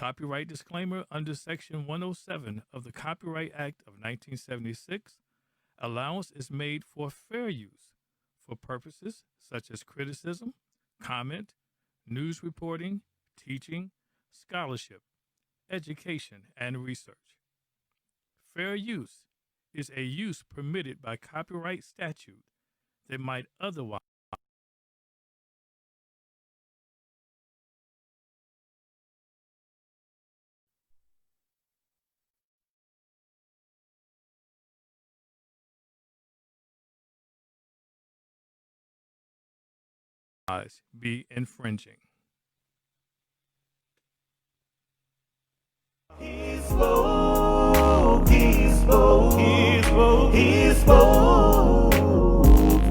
Copyright disclaimer under Section 107 of the Copyright Act of 1976. Allowance is made for fair use for purposes such as criticism, comment, news reporting, teaching, scholarship, education, and research. Fair use is a use permitted by copyright statute that might otherwise be infringing. HeSpoke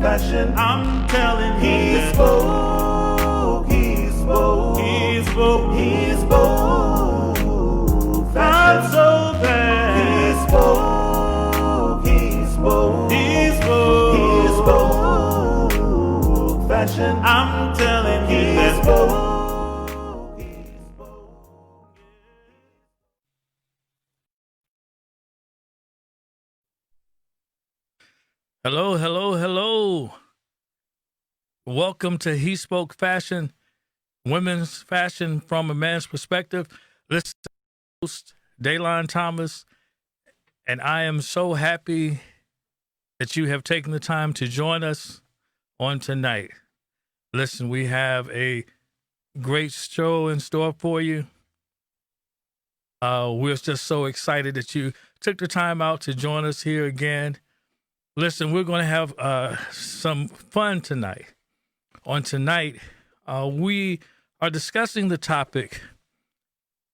Fashion. I'm telling HeSpoke Fashion. I'm so bad. HeSpoke Fashion. I'm telling you that. Hello, hello, hello. Welcome to HeSpoke Fashion, women's fashion from a man's perspective. This is the host, Daylon Thomas, and I am so happy that you have taken the time to join us on tonight. Listen, we have a great show in store for you. We're just so excited that you took the time out to join us here again. Listen, we're going to have some fun tonight. On tonight, we are discussing the topic,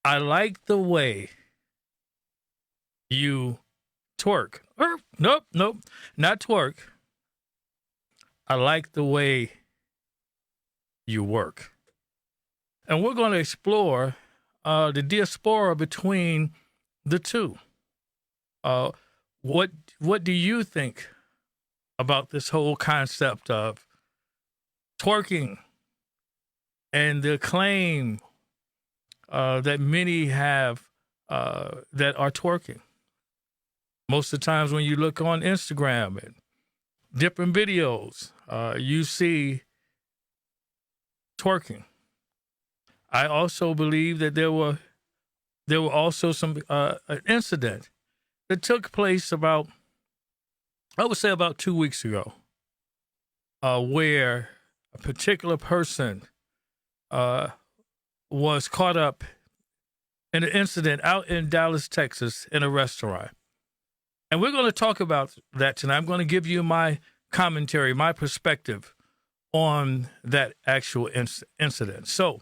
I like the way you twerk. Nope, not twerk. I like the way you work. And we're going to explore the diaspora between the two. What do you think about this whole concept of twerking and the claim that many have that are twerking? Most of the times when you look on Instagram and different videos, you see twerking. I also believe that there were also some an incident that took place about 2 weeks ago, where a particular person was caught up in an incident out in Dallas, Texas, in a restaurant. And we're going to talk about that tonight. I'm going to give you my commentary, my perspective on that actual incident. So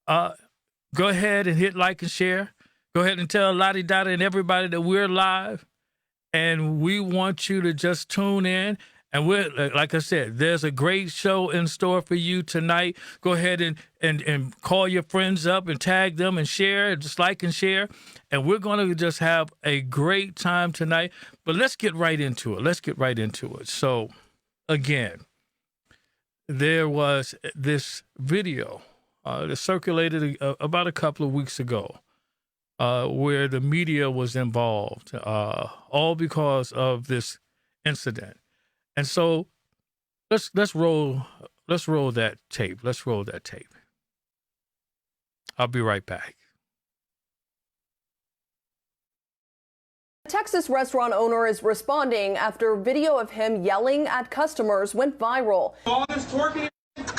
go ahead and hit like and share. Go ahead and tell Lottie Dottie and everybody that we're live, and we want you to just tune in. And we're, like I said, there's a great show in store for you tonight. Go ahead and call your friends up and tag them and share, just like and share. And we're going to just have a great time tonight. But let's get right into it. So, again, there was this video that circulated about a couple of weeks ago. Where the media was involved, all because of this incident. And so let's roll that tape. I'll be right back. A Texas restaurant owner is responding after video of him yelling at customers went viral. All this twerking,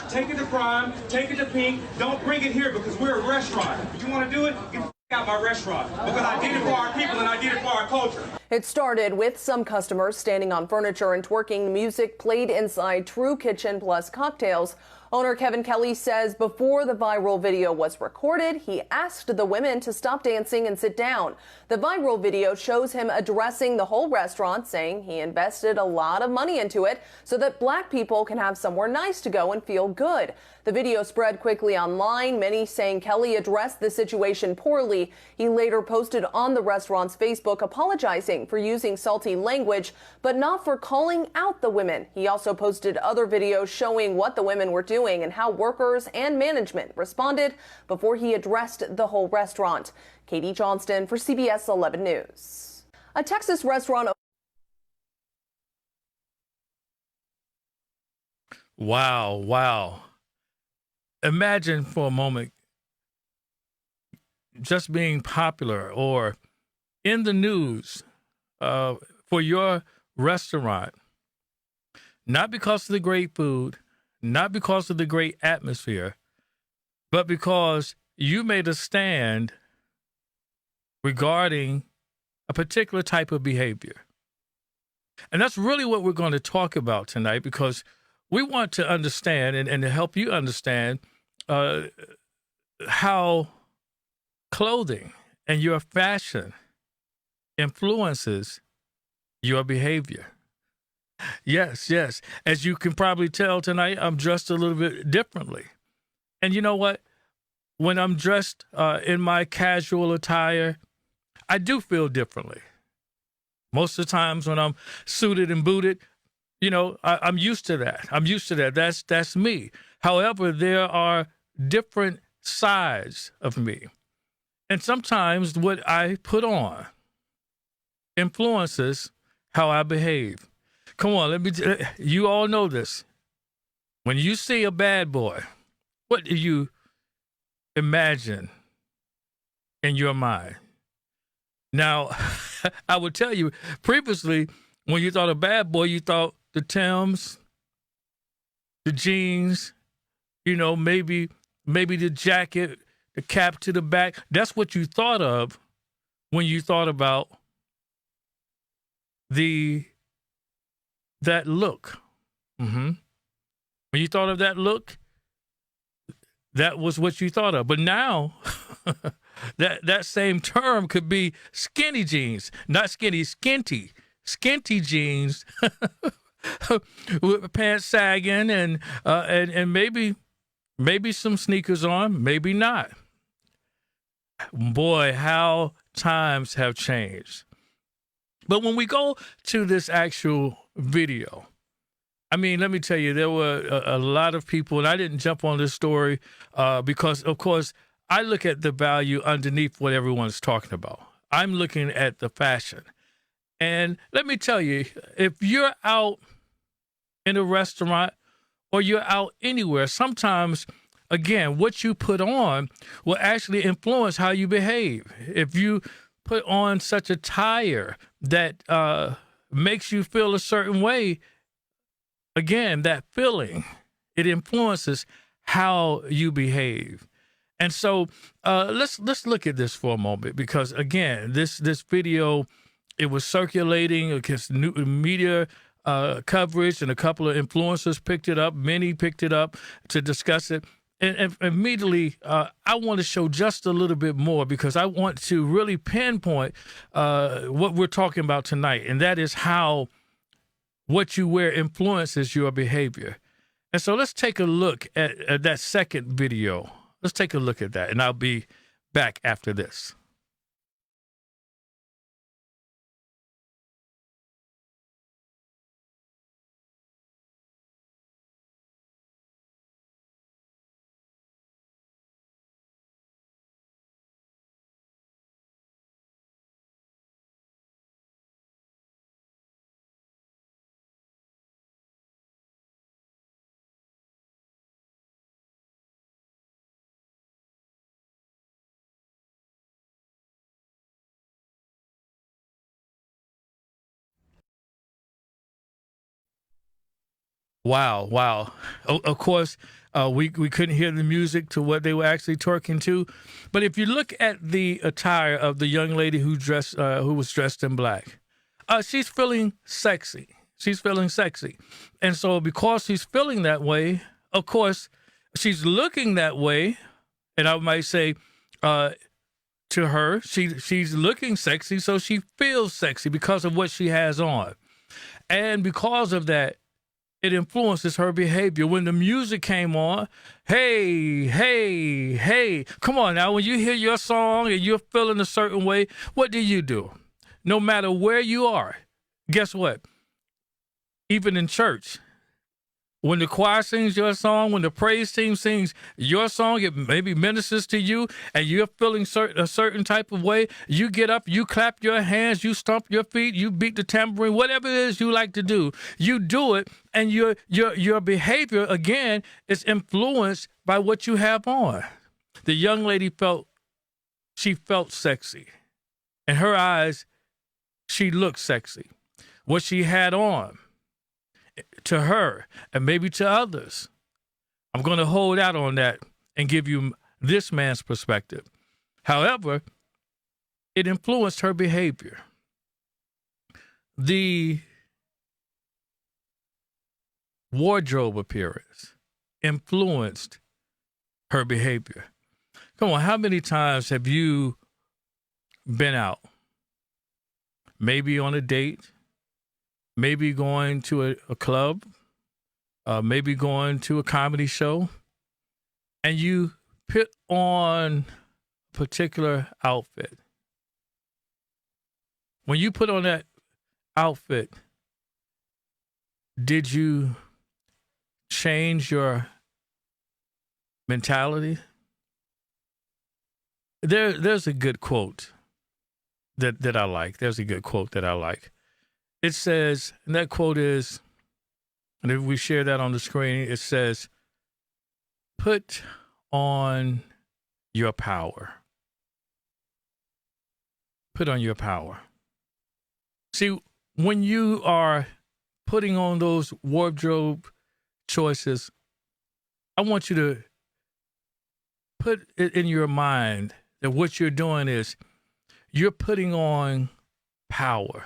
take it to Prime, take it to Pink. Don't bring it here because we're a restaurant. If you want to do it, get out my restaurant, because I did it for our people and I did it for our culture. It started with some customers standing on furniture and twerking music played inside True Kitchen Plus Cocktails. Owner Kevin Kelly says before the viral video was recorded, he asked the women to stop dancing and sit down. The viral video shows him addressing the whole restaurant, saying he invested a lot of money into it so that black people can have somewhere nice to go and feel good. The video spread quickly online, many saying Kelly addressed the situation poorly. He later posted on the restaurant's Facebook apologizing for using salty language, but not for calling out the women. He also posted other videos showing what the women were doing. doing and how workers and management responded before he addressed the whole restaurant. Katie Johnston for CBS 11 News. A Texas restaurant. Wow. Imagine for a moment just being popular or in the news for your restaurant, not because of the great food, not because of the great atmosphere, but because you made a stand regarding a particular type of behavior. And that's really what we're going to talk about tonight, because we want to understand and to help you understand how clothing and your fashion influences your behavior. Yes. As you can probably tell tonight, I'm dressed a little bit differently. And you know what? When I'm dressed in my casual attire, I do feel differently. Most of the times when I'm suited and booted, you know, I'm used to that. That's me. However, there are different sides of me. And sometimes what I put on influences how I behave. Come on, you all know this. When you see a bad boy, what do you imagine in your mind? Now, I would tell you, previously, when you thought of bad boy, you thought the Timbs, the jeans, you know, maybe the jacket, the cap to the back. That's what you thought of when you thought about that look. Mm-hmm. When you thought of that look, that was what you thought of. But now, that same term could be skinny jeans, not skinny, skinty jeans with pants sagging and maybe some sneakers on, maybe not. Boy, how times have changed. But when we go to this actual video, I mean, let me tell you, there were a lot of people, and I didn't jump on this story because, of course, I look at the value underneath what everyone's talking about. I'm looking at the fashion. And let me tell you, if you're out in a restaurant or you're out anywhere, sometimes, again, what you put on will actually influence how you behave. If you put on such attire that makes you feel a certain way, again, that feeling, it influences how you behave. And so let's look at this for a moment, because, again, this video, it was circulating against new media coverage, and a couple of influencers picked it up. Many picked it up to discuss it. And immediately, I want to show just a little bit more, because I want to really pinpoint what we're talking about tonight, and that is how what you wear influences your behavior. And so let's take a look at that second video. Let's take a look at that, and I'll be back after this. Wow. Of course, we couldn't hear the music to what they were actually twerking to. But if you look at the attire of the young lady who was dressed in black, she's feeling sexy. She's feeling sexy. And so because she's feeling that way, of course, she's looking that way. And I might say to her, she's looking sexy, so she feels sexy because of what she has on. And because of that, it influences her behavior. When the music came on, hey, come on now, when you hear your song and you're feeling a certain way, what do? No matter where you are, guess what? Even in church, When the choir sings your song, when the praise team sings your song, it maybe ministers to you and you're feeling a certain type of way. You get up, you clap your hands, you stomp your feet, you beat the tambourine, whatever it is you like to do. You do it, and your behavior, again, is influenced by what you have on. The young lady felt sexy. In her eyes, she looked sexy. What she had on, to her and maybe to others. I'm going to hold out on that and give you this man's perspective. However, it influenced her behavior. The wardrobe appearance influenced her behavior. Come on, how many times have you been out? Maybe on a date, maybe going to a club, maybe going to a comedy show, and you put on a particular outfit. When you put on that outfit, did you change your mentality? There's a good quote that I like. There's a good quote that I like. It says, and that quote is, and if we share that on the screen, it says, put on your power. Put on your power. See, when you are putting on those wardrobe choices, I want you to put it in your mind that what you're doing is you're putting on power,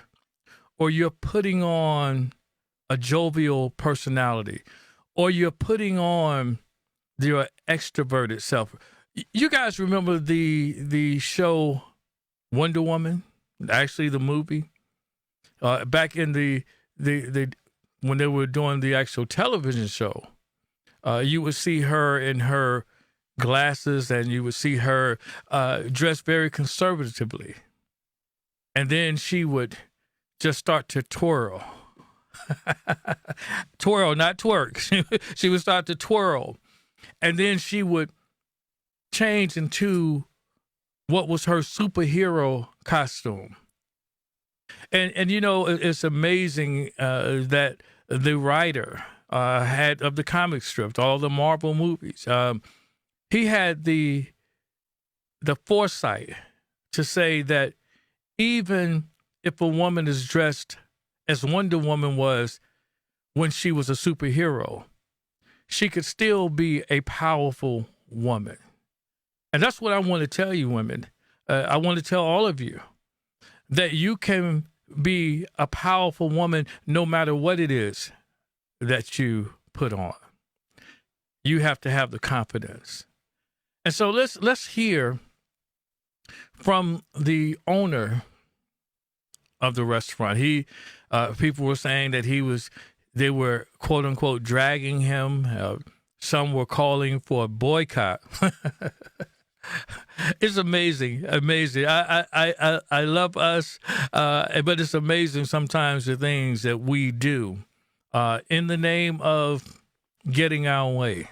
or you're putting on a jovial personality, or you're putting on your extroverted self. You guys remember the show Wonder Woman, actually the movie? Back in the when they were doing the actual television show, you would see her in her glasses, and you would see her dressed very conservatively. And then she would just start to twirl. Twirl, not twerk. She would start to twirl. And then she would change into what was her superhero costume. And you know, it's amazing that the writer had of the comic strips, all the Marvel movies, he had the foresight to say that even if a woman is dressed as Wonder Woman was when she was a superhero, she could still be a powerful woman. And that's what I want to tell you, women. I want to tell all of you that you can be a powerful woman no matter what it is that you put on. You have to have the confidence. And so let's hear from the owner of the restaurant. People were saying that they were quote unquote dragging him. Some were calling for a boycott. It's amazing. I love us, but it's amazing sometimes the things that we do in the name of getting our way.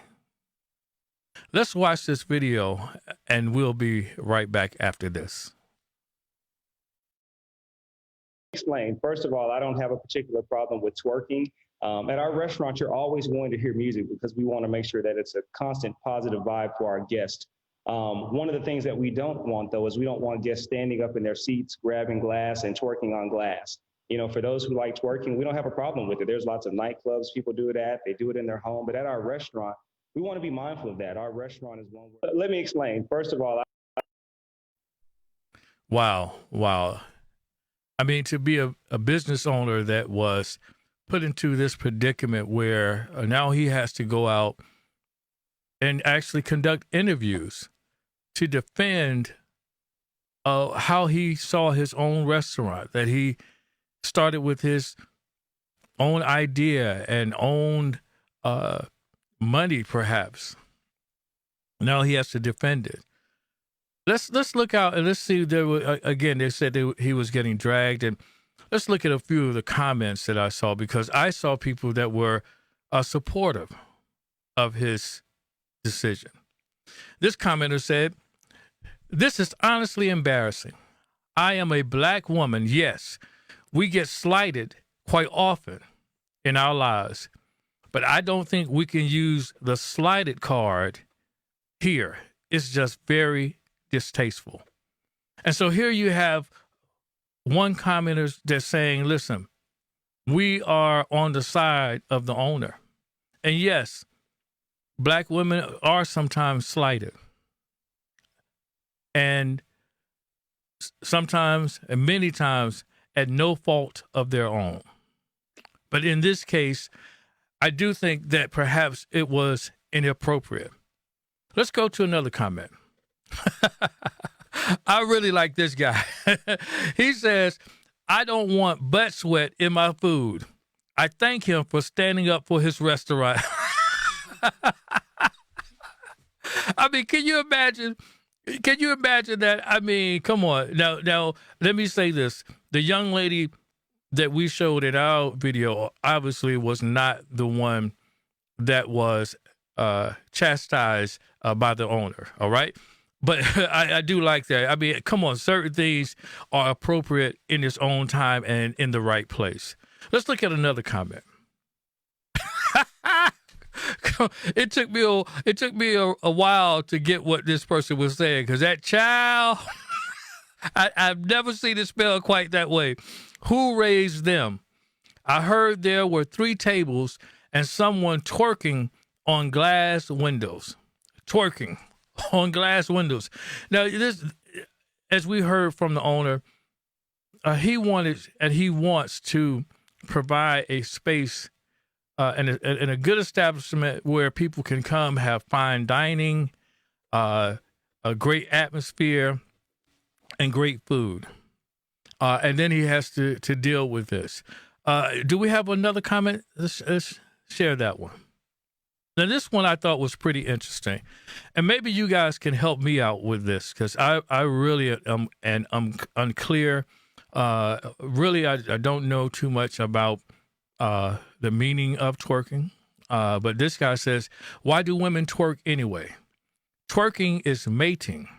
Let's watch this video, and we'll be right back after this. Explain. First of all, I don't have a particular problem with twerking. At our restaurant, you're always going to hear music because we want to make sure that it's a constant positive vibe for our guests. One of the things that we don't want, though, is we don't want guests standing up in their seats, grabbing glass and twerking on glass. You know, for those who like twerking, we don't have a problem with it. There's lots of nightclubs people do it at. They do it in their home. But at our restaurant, we want to be mindful of that. Our restaurant is one. Let me explain. First of all, Wow. I mean, to be a business owner that was put into this predicament where now he has to go out and actually conduct interviews to defend how he saw his own restaurant, that he started with his own idea and owned money, perhaps. Now he has to defend it. Let's look out and let's see. Again, they said he was getting dragged, and let's look at a few of the comments that I saw, because I saw people that were supportive of his decision. This commenter said, "This is honestly embarrassing. I am a black woman. Yes, we get slighted quite often in our lives, but I don't think we can use the slighted card here. It's just very distasteful." And so here you have one commenter that's saying, listen, we are on the side of the owner. And yes, black women are sometimes slighted. And sometimes, and many times, at no fault of their own. But in this case, I do think that perhaps it was inappropriate. Let's go to another comment. I really like this guy. He says, "I don't want butt sweat in my food. I thank him for standing up for his restaurant." I mean, can you imagine? Can you imagine that? I mean, come on. Now, let me say this. The young lady that we showed in our video obviously was not the one that was chastised by the owner, all right? But I do like that. I mean, come on, certain things are appropriate in its own time and in the right place. Let's look at another comment. It took me a while to get what this person was saying, because that child, I've never seen it spelled quite that way. Who raised them? I heard there were 3 tables and someone twerking on glass windows. Twerking on glass windows. Now, this, as we heard from the owner, he wanted and he wants to provide a space and a good establishment where people can come have fine dining, a great atmosphere, and great food. And then he has to deal with this. Do we have another comment? Let's share that one. Now, this one I thought was pretty interesting. And maybe you guys can help me out with this, because I really am and I'm unclear. Really, I don't know too much about the meaning of twerking. But this guy says, "Why do women twerk anyway? Twerking is mating."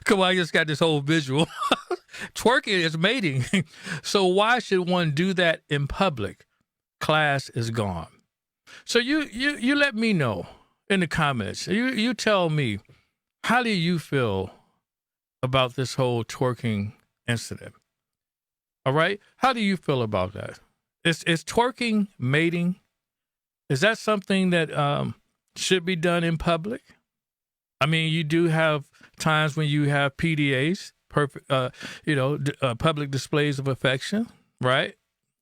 Come on, I just got this whole visual. Twerking is mating. So why should one do that in public? Class is gone. So you let me know in the comments. You tell me, how do you feel about this whole twerking incident? All right? How do you feel about that? Is twerking mating? Is that something that should be done in public? I mean, you do have times when you have PDAs, public displays of affection, right?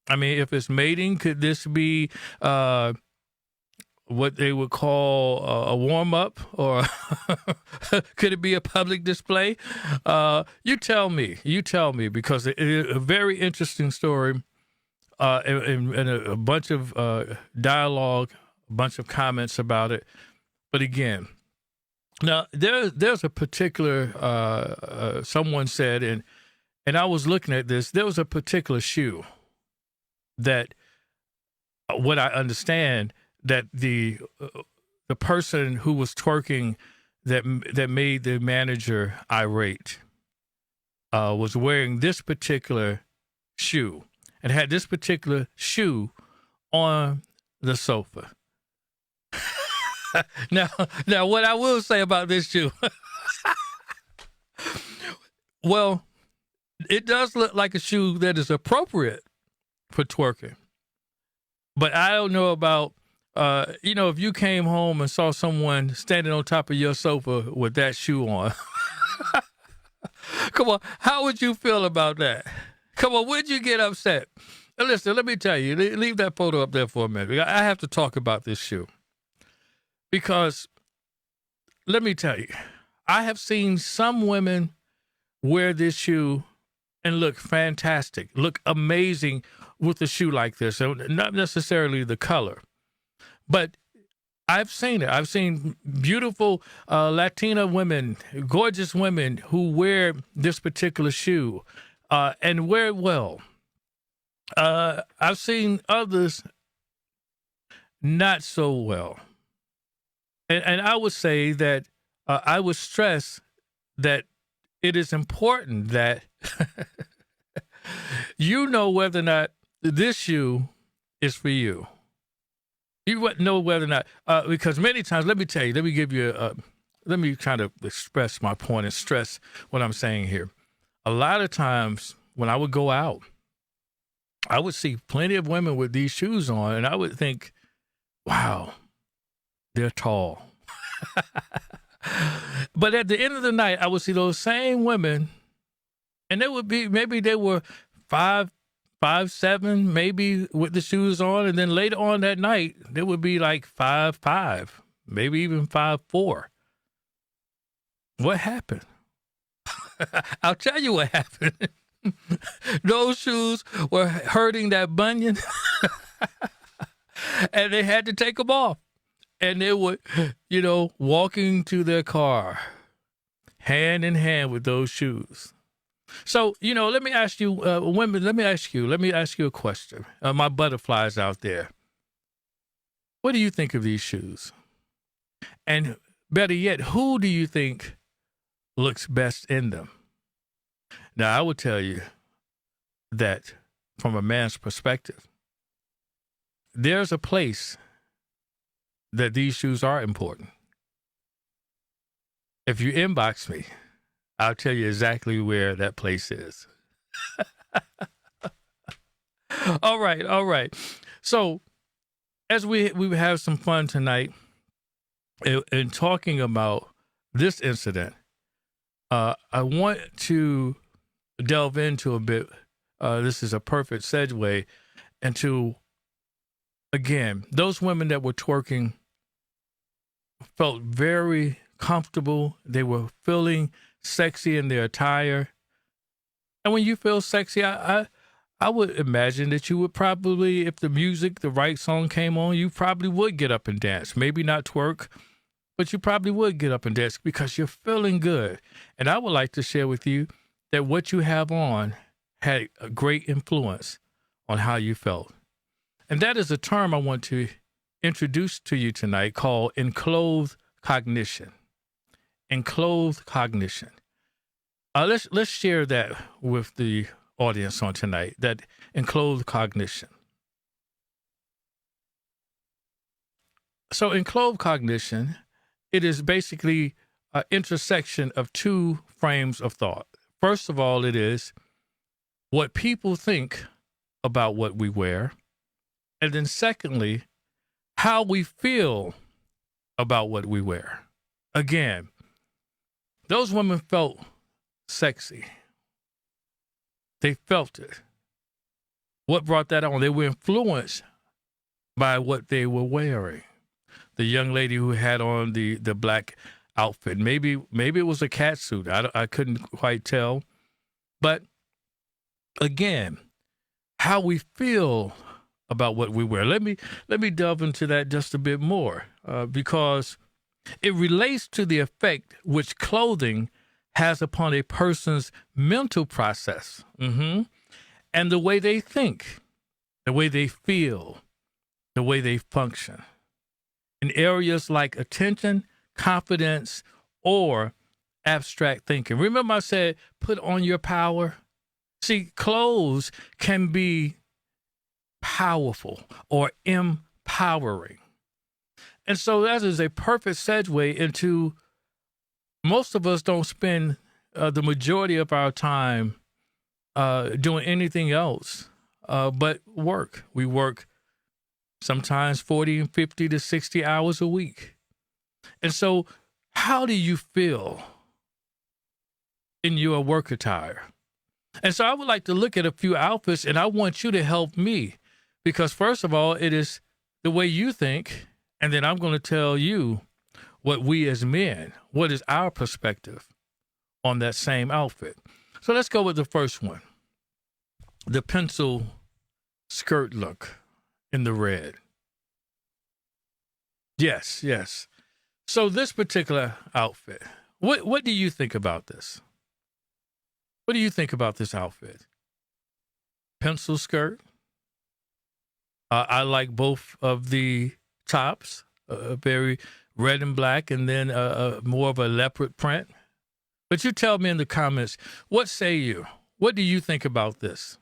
I mean, if it's mating, could this be what they would call a warm-up, or could it be a public display? You tell me, because it is a very interesting story and a bunch of dialogue, a bunch of comments about it. But again, now there's a particular, someone said, and I was looking at this, there was a particular shoe that, what I understand, that the person who was twerking that made the manager irate was wearing this particular shoe and had this particular shoe on the sofa. Now, what I will say about this shoe, well, it does look like a shoe that is appropriate for twerking. But I don't know about, if you came home and saw someone standing on top of your sofa with that shoe on. Come on, how would you feel about that? Come on, would you get upset? Now listen, let me tell you, leave that photo up there for a minute. I have to talk about this shoe. Because, let me tell you, I have seen some women wear this shoe and look fantastic, look amazing with a shoe like this. So not necessarily the color, but I've seen it. I've seen beautiful Latina women, gorgeous women who wear this particular shoe and wear it well. I've seen others not so well. And I would say that I would stress that it is important that you know whether or not this shoe is for you. You wouldn't know whether or not, because many times, let me tell you, let me kind of express my point and stress what I'm saying here. A lot of times when I would go out, I would see plenty of women with these shoes on, and I would think, wow, they're tall. But at the end of the night, I would see those same women, and they would be, maybe they were 5'7", maybe with the shoes on, and then later on that night, they would be like 5'5", maybe even 5'4". What happened? I'll tell you what happened. Those shoes were hurting that bunion, and they had to take them off. And they would, walking to their car, hand in hand with those shoes. So, let me ask you, women, let me ask you a question. My butterflies out there. What do you think of these shoes? And better yet, who do you think looks best in them? Now, I would tell you that from a man's perspective, there's a place that these shoes are important. If you inbox me, I'll tell you exactly where that place is. All right. So, as we have some fun tonight in talking about this incident, I want to delve into a bit. This is a perfect segue into, again, those women that were twerking felt very comfortable. They were feeling sexy in their attire. And when you feel sexy, I would imagine that you would probably, if the right song came on, you probably would get up and dance. Maybe not twerk, but you probably would get up and dance because you're feeling good. And I would like to share with you that what you have on had a great influence on how you felt. And that is a term I want to introduce to you tonight called Enclothed Cognition. Enclothed Cognition. Let's share that with the audience on tonight, that Enclothed Cognition. So Enclothed Cognition, it is basically an intersection of two frames of thought. First of all, it is what people think about what we wear. And then secondly, how we feel about what we wear. Again, those women felt sexy. They felt it. What brought that on? They were influenced by what they were wearing. The young lady who had on the black outfit, maybe it was a cat suit. I couldn't quite tell. But again, how we feel about what we wear. Let me delve into that just a bit more because it relates to the effect which clothing has upon a person's mental process and the way they think, the way they feel, the way they function in areas like attention, confidence, or abstract thinking. Remember I said, put on your power? See, clothes can be powerful or empowering. And so that is a perfect segue into most of us don't spend the majority of our time doing anything else but work. We work sometimes 40 and 50 to 60 hours a week. And so how do you feel in your work attire? And so I would like to look at a few outfits, and I want you to help me because, first of all, it is the way you think, and then I'm going to tell you what we as men, what is our perspective on that same outfit. So let's go with the first one, the pencil skirt look in the red. Yes. So this particular outfit, what do you think about this? What do you think about this outfit? Pencil skirt, I like both of the tops, very red and black, and then more of a leopard print. But you tell me in the comments, what say you? What do you think about this?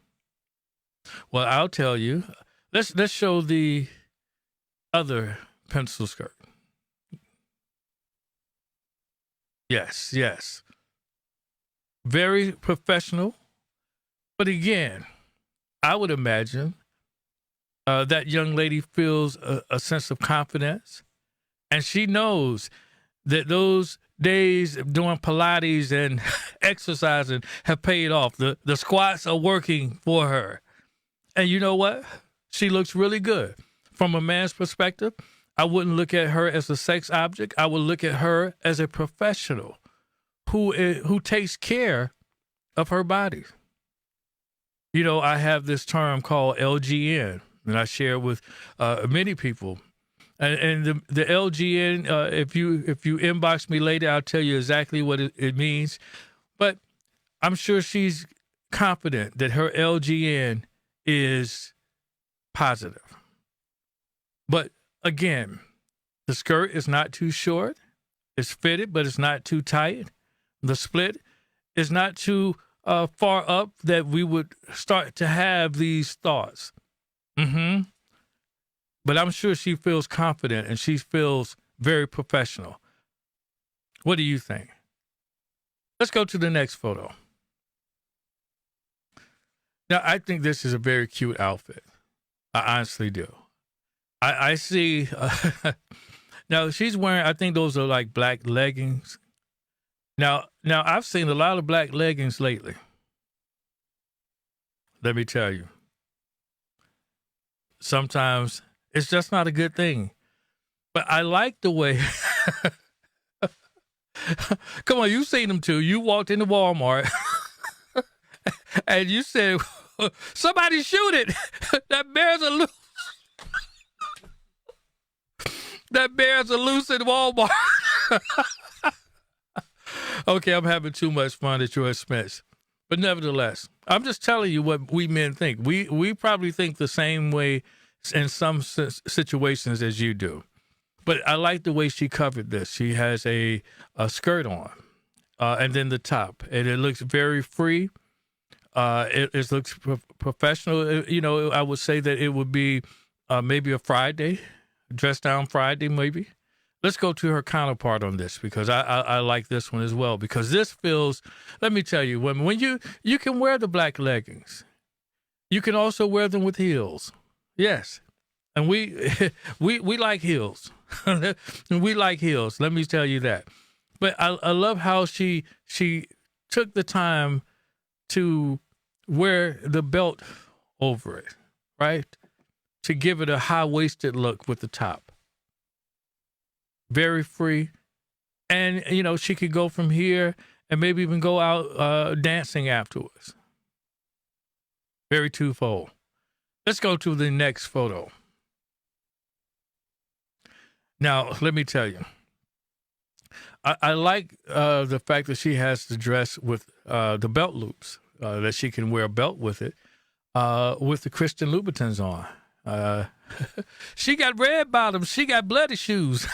Well, I'll tell you. Let's show the other pencil skirt. Yes, yes. Very professional. But again, I would imagine that young lady feels a sense of confidence. And she knows that those days of doing Pilates and exercising have paid off. The squats are working for her. And you know what? She looks really good. From a man's perspective, I wouldn't look at her as a sex object. I would look at her as a professional who takes care of her body. You know, I have this term called LGN, and I share it with many people. And the LGN, if you inbox me later, I'll tell you exactly what it means. But I'm sure she's confident that her LGN is positive. But again, the skirt is not too short. It's fitted, but it's not too tight. The split is not too far up that we would start to have these thoughts. But I'm sure she feels confident and she feels very professional. What do you think? Let's go to the next photo. Now, I think this is a very cute outfit. I honestly do. I see. Now, she's wearing, I think those are like black leggings. Now, I've seen a lot of black leggings lately. Let me tell you. Sometimes it's just not a good thing. But I like the way. Come on, you've seen them too. You walked into Walmart and you said, somebody shoot it. That bear's a loose. That bear's a loose in Walmart. Okay, I'm having too much fun at your expense. But nevertheless, I'm just telling you what we men think. We probably think the same way in some situations as you do. But I like the way she covered this. She has a skirt on and then the top. And it looks very free. It looks professional. You know, I would say that it would be maybe a Friday, dress down Friday maybe. Let's go to her counterpart on this because I like this one as well because this feels, let me tell you, when you can wear the black leggings, you can also wear them with heels. Yes. And we like heels. We like heels. Let me tell you that. But I love how she took the time to wear the belt over it, right? To give it a high-waisted look with the top. Very free. And, you know, she could go from here and maybe even go out dancing afterwards. Very twofold. Let's go to the next photo. Now, let me tell you. I like the fact that she has the dress with the belt loops, that she can wear a belt with it, with the Christian Louboutins on. She got red bottoms. She got bloody shoes.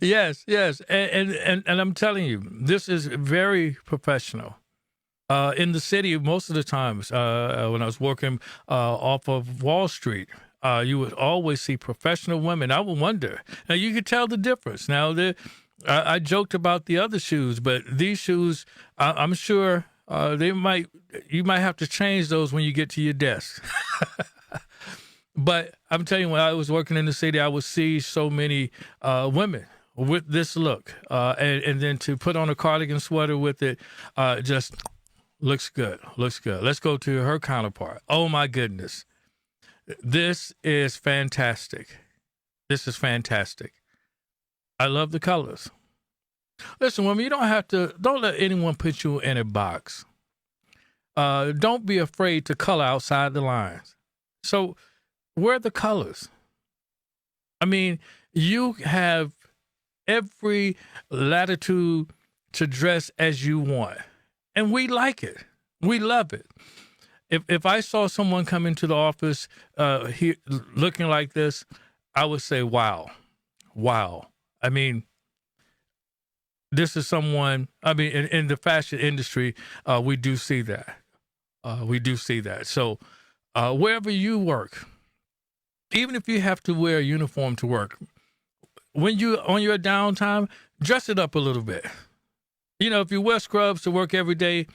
Yes. And I'm telling you, this is very professional. In the city, most of the times, when I was working off of Wall Street, you would always see professional women. I would wonder. Now, you could tell the difference. Now, I joked about the other shoes, but these shoes, I'm sure you might have to change those when you get to your desk. But I'm telling you, when I was working in the city, I would see so many women with this look. And then to put on a cardigan sweater with it, just looks good. Looks good. Let's go to her counterpart. Oh, my goodness. This is fantastic. This is fantastic. I love the colors. Listen, women, don't let anyone put you in a box. Don't be afraid to color outside the lines. So wear the colors. I mean, you have every latitude to dress as you want. And we like it. We love it. If I saw someone come into the office looking like this, I would say, wow. I mean, this is someone, I mean, in the fashion industry, we do see that. So wherever you work, even if you have to wear a uniform to work, when you on your downtime, dress it up a little bit. You know, if you wear scrubs to work every day,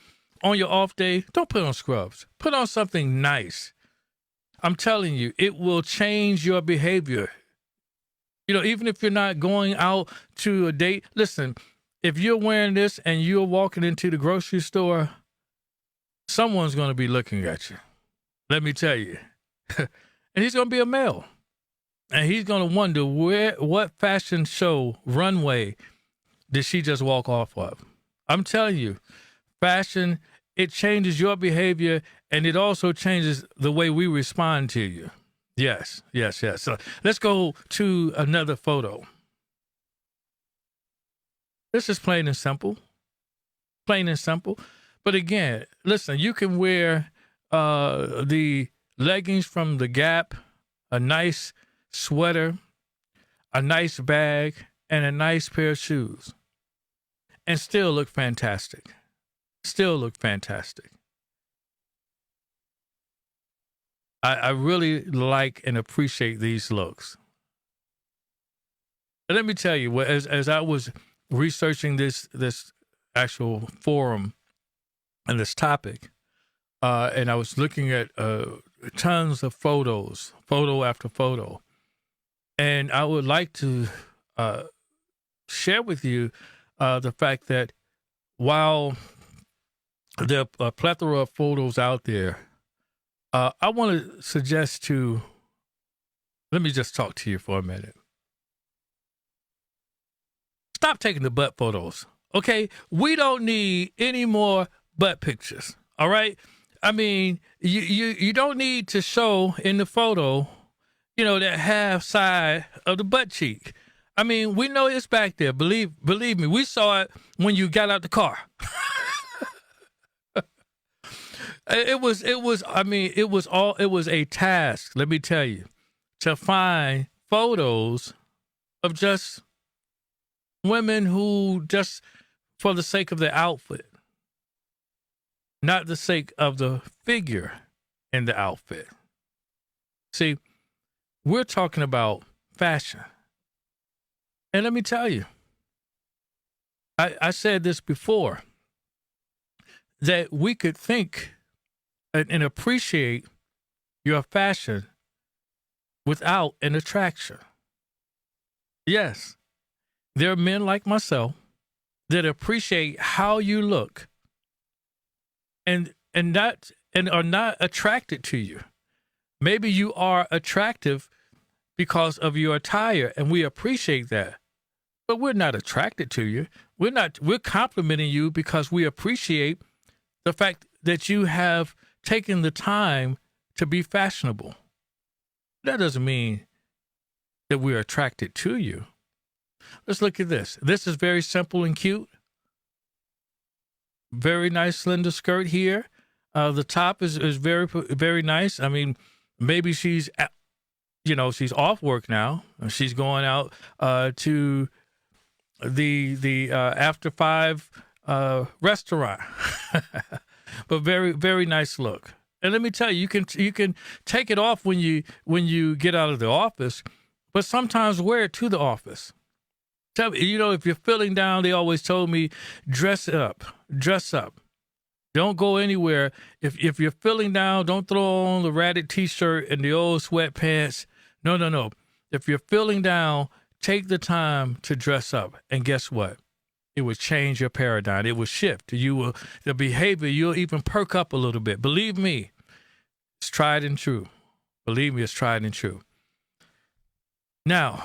on your off day, don't put on scrubs. Put on something nice. I'm telling you, it will change your behavior. You know, even if you're not going out to a date, listen, if you're wearing this and you're walking into the grocery store, someone's going to be looking at you. Let me tell you. And he's going to be a male. And he's going to wonder what fashion show, runway, did she just walk off of? I'm telling you, fashion, it changes your behavior, and it also changes the way we respond to you. Yes. So let's go to another photo. This is plain and simple. But again, listen, you can wear the leggings from the Gap, a nice sweater, a nice bag, and a nice pair of shoes, and still look fantastic. I really like and appreciate these looks. And let me tell you, as I was researching this actual forum and this topic, and I was looking at tons of photos, photo after photo, and I would like to share with you the fact that while there are a plethora of photos out there, I want to suggest let me just talk to you for a minute. Stop taking the butt photos, okay? We don't need any more butt pictures, all right? I mean, you don't need to show in the photo, you know, that half side of the butt cheek. I mean, we know it's back there. Believe me, we saw it when you got out the car. It was a task, let me tell you, to find photos of just women who just for the sake of their outfit, not the sake of the figure in the outfit. See, we're talking about fashion. And let me tell you, I said this before, that we could think and appreciate your fashion without an attraction. Yes, there are men like myself that appreciate how you look and are not attracted to you. Maybe you are attractive because of your attire, and we appreciate that. But we're not attracted to you. We're complimenting you because we appreciate the fact that you have taken the time to be fashionable. That doesn't mean that we're attracted to you. Let's look at this. This is very simple and cute. Very nice slender skirt here. The top is very, very nice. I mean, maybe she's off work now. She's going out to the after 5 restaurant. But very, very nice look. And let me tell you, you can take it off when you get out of the office, but sometimes wear it to the office. Tell me, if you're feeling down, they always told me, dress up. Don't go anywhere. If you're feeling down, don't throw on the ratted T-shirt and the old sweatpants. No. If you're feeling down, take the time to dress up. And guess what? It will change your paradigm. It will shift. The behavior, you'll even perk up a little bit. Believe me, it's tried and true. Believe me, it's tried and true. Now,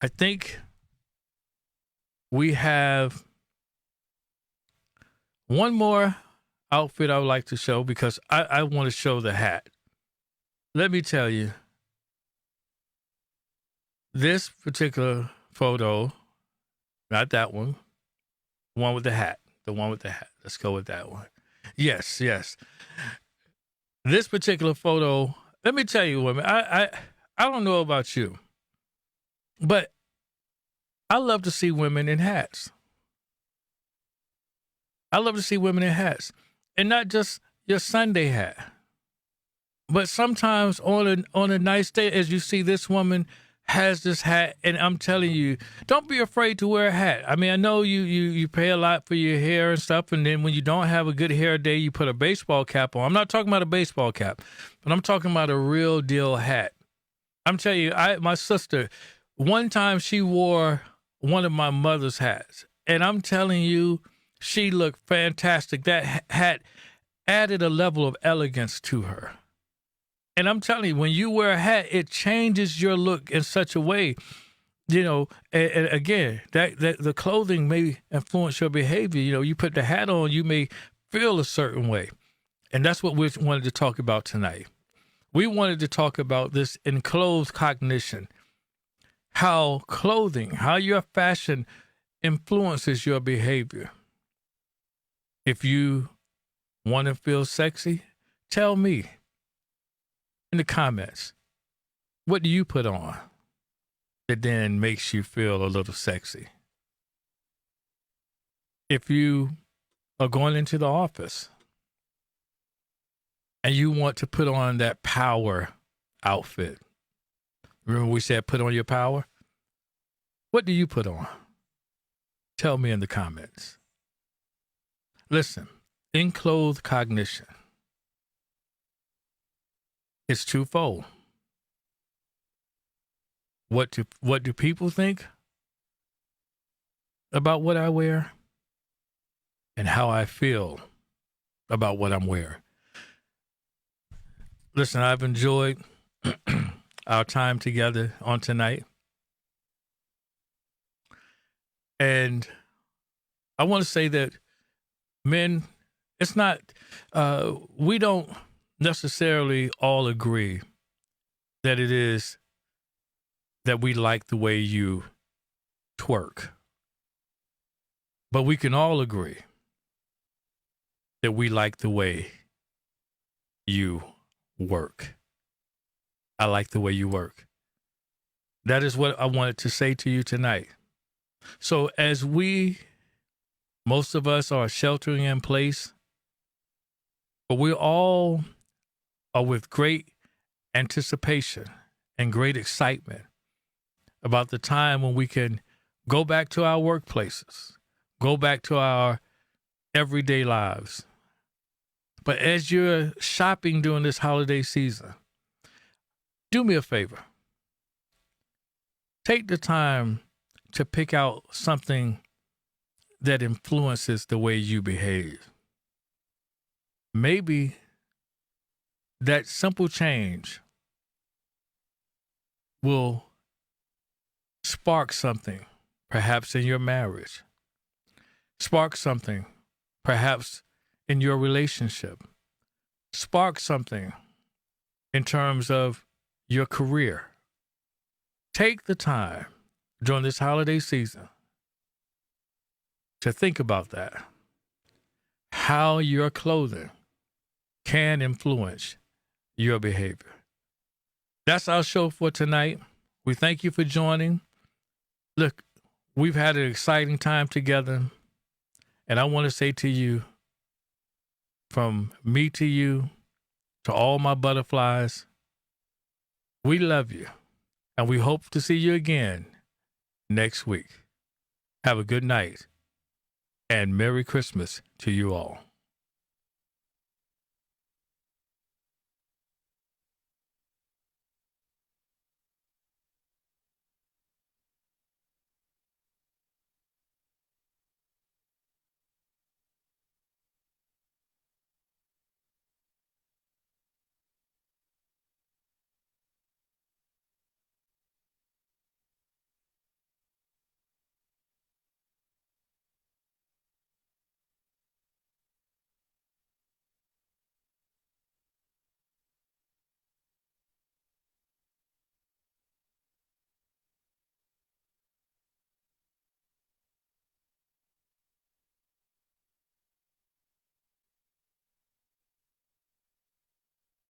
I think we have one more outfit I would like to show because I want to show the hat. Let me tell you, this particular photo, not that one, the one with the hat. Let's go with that one. Yes. This particular photo, let me tell you, women, I don't know about you, but I love to see women in hats. I love to see women in hats, and not just your Sunday hat, but sometimes on a nice day, as you see this woman has this hat, and I'm telling you, don't be afraid to wear a hat. I mean, I know you pay a lot for your hair and stuff, and then when you don't have a good hair day, you put a baseball cap on. I'm not talking about a baseball cap, but I'm talking about a real deal hat. I'm telling you, my sister, one time she wore one of my mother's hats, and I'm telling you, she looked fantastic. That hat added a level of elegance to her. And I'm telling you, when you wear a hat, it changes your look in such a way, and again, that the clothing may influence your behavior. You put the hat on, you may feel a certain way. And that's what we wanted to talk about tonight. We wanted to talk about this enclothed cognition, how clothing, how your fashion influences your behavior. If you want to feel sexy, tell me in the comments, what do you put on that then makes you feel a little sexy? If you are going into the office and you want to put on that power outfit, remember we said put on your power? What do you put on? Tell me in the comments. Listen, Enclothed Cognition. It's twofold. What do people think about what I wear, and how I feel about what I'm wearing? Listen, I've enjoyed our time together on tonight. And I want to say that men, it's not, we don't necessarily all agree that it is that we like the way you twerk. But we can all agree that we like the way you work. I like the way you work. That is what I wanted to say to you tonight. So as most of us are sheltering in place, but we all are with great anticipation and great excitement about the time when we can go back to our workplaces, go back to our everyday lives. But as you're shopping during this holiday season, do me a favor. Take the time to pick out something that influences the way you behave. Maybe that simple change will spark something, perhaps in your marriage, spark something, perhaps in your relationship, spark something in terms of your career. Take the time during this holiday season to think about that, how your clothing can influence your behavior. That's our show for tonight. We thank you for joining. Look, we've had an exciting time together, and I want to say to you, from me to you, to all my butterflies, we love you, and we hope to see you again next week. Have a good night, and Merry Christmas to you all.